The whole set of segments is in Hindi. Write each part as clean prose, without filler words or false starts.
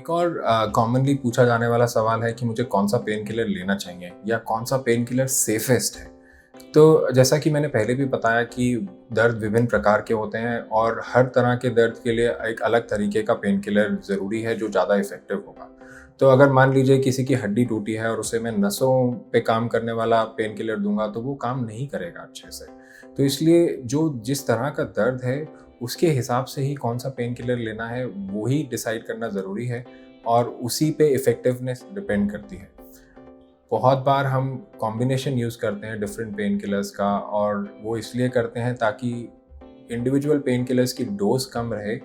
एक और कॉमनली पूछा जाने वाला सवाल है कि मुझे कौन-सा पेन किलर लेना चाहिए या कौन-सा पेन किलर सेफेस्ट है। तो जैसा कि मैंने पहले भी बताया कि दर्द विभिन्न प्रकार के होते हैं और हर तरह के दर्द के लिए एक अलग तरीके का पेन किलर ज़रूरी है जो ज़्यादा इफ़ेक्टिव होगा। तो अगर मान लीजिए किसी की हड्डी टूटी है और उसे मैं नसों पे काम करने वाला पेन किलर दूँगा तो वो काम नहीं करेगा अच्छे से। तो इसलिए जो जिस तरह का दर्द है उसके हिसाब से ही कौन-सा पेन किलर लेना है वो ही डिसाइड करना ज़रूरी है और उसी पे इफ़ेक्टिवनेस डिपेंड करती है। बहुत बार हम कॉम्बिनेशन यूज़ करते हैं डिफरेंट पेन किलर्स का और वो इसलिए करते हैं ताकि इंडिविजुअल पेन किलर्स की डोज़ कम रहे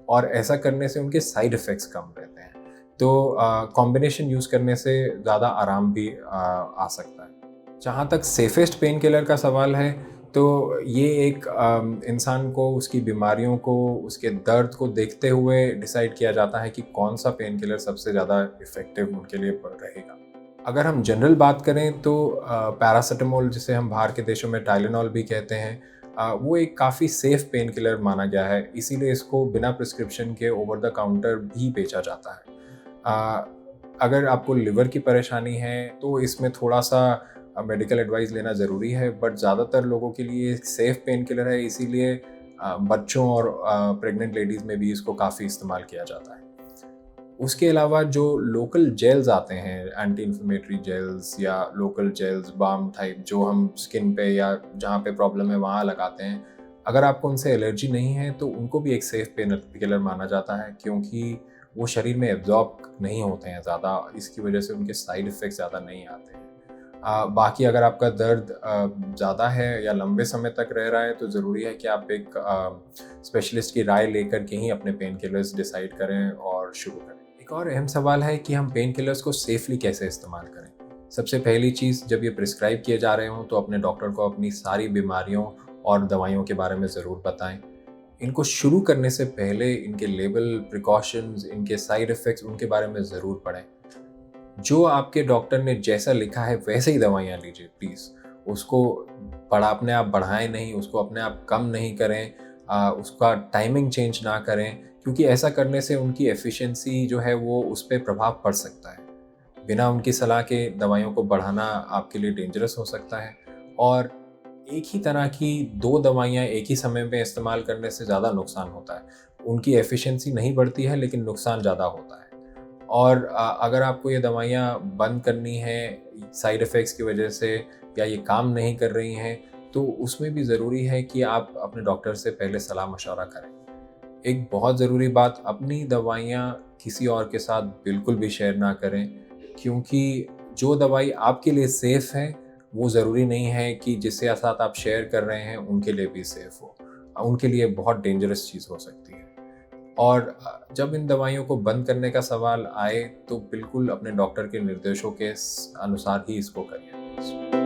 और ऐसा करने से उनके साइड इफ़ेक्ट्स कम रहते हैं। तो कॉम्बिनेशन यूज़ करने से ज़्यादा आराम भी आ सकता है। जहाँ तक सेफेस्ट पेन किलर का सवाल है, तो ये एक इंसान को उसकी बीमारियों को, उसके दर्द को देखते हुए डिसाइड किया जाता है कि कौन-सा पेन किलर सबसे ज़्यादा इफ़ेक्टिव उनके लिए रहेगा। अगर हम जनरल बात करें तो पैरासिटामोल जिसे हम बाहर के देशों में टाइलेनॉल भी कहते हैं, वो एक काफ़ी सेफ़ पेन किलर माना गया है, इसीलिए इसको बिना प्रिस्क्रिप्शन के ओवर द काउंटर भी बेचा जाता है। अगर आपको लिवर की परेशानी है तो इसमें थोड़ा-सा मेडिकल एडवाइस लेना ज़रूरी है, बट ज़्यादातर लोगों के लिए एक सेफ़ पेन किलर है, इसीलिए बच्चों और प्रेग्नेंट लेडीज़ में भी इसको काफ़ी इस्तेमाल किया जाता है। उसके अलावा जो लोकल जेल्स आते हैं, एंटी इन्फ्लेमेटरी जेल्स या लोकल जेल्स, बाम टाइप जो हम स्किन पे या जहाँ पे प्रॉब्लम है वहाँ लगाते हैं, अगर आपको उनसे एलर्जी नहीं है तो उनको भी एक सेफ पेन किलर माना जाता है क्योंकि वो शरीर में एब्जॉर्ब नहीं होते हैं ज़्यादा, इसकी वजह से उनके साइड इफ़ेक्ट्स ज़्यादा नहीं आते हैं। बाकी अगर आपका दर्द ज़्यादा है या लंबे समय तक रह रहा है तो ज़रूरी है कि आप एक स्पेशलिस्ट की राय लेकर के ही अपने पेन किलर्स डिसाइड करें और शुरू करें। एक और अहम सवाल है कि हम पेन किलर्स को सेफली कैसे इस्तेमाल करें। सबसे पहली चीज़, जब ये प्रिस्क्राइब किए जा रहे हों तो अपने डॉक्टर को अपनी सारी बीमारियों और दवाइयों के बारे में ज़रूर बताएं। इनको शुरू करने से पहले इनके लेबल, प्रिकॉशंस, इनके साइड इफ़ेक्ट्स उनके बारे में ज़रूर पढ़ें। जो आपके डॉक्टर ने जैसा लिखा है वैसे ही दवाइयाँ लीजिए प्लीज़। उसको अपने आप बढ़ाएँ नहीं, उसको अपने आप कम नहीं करें, उसका टाइमिंग चेंज ना करें क्योंकि ऐसा करने से उनकी एफ़िशिएंसी जो है वो उस पे प्रभाव पड़ सकता है। बिना उनकी सलाह के दवाइयों को बढ़ाना आपके लिए डेंजरस हो सकता है और एक ही तरह की 2 दवाइयाँ एक ही समय में इस्तेमाल करने से ज़्यादा नुकसान होता है। उनकी एफ़िशिएंसी नहीं बढ़ती है लेकिन नुकसान ज़्यादा होता है। और अगर आपको ये दवाइयाँ बंद करनी है साइड इफ़ेक्ट्स की वजह से या ये काम नहीं कर रही हैं, तो उसमें भी ज़रूरी है कि आप अपने डॉक्टर से पहले सलाह-मशवरा करें। एक बहुत ज़रूरी बात, अपनी दवाइयाँ किसी और के साथ बिल्कुल भी शेयर ना करें क्योंकि जो दवाई आपके लिए सेफ़ है, वो ज़रूरी नहीं है कि जिसके साथ आप शेयर कर रहे हैं, उनके लिए भी सेफ़ हो। उनके लिए बहुत डेंजरस चीज़ हो सकती है। और जब इन दवाइयों को बंद करने का सवाल आए, तो बिल्कुल अपने डॉक्टर के निर्देशों के अनुसार ही इसको करिए।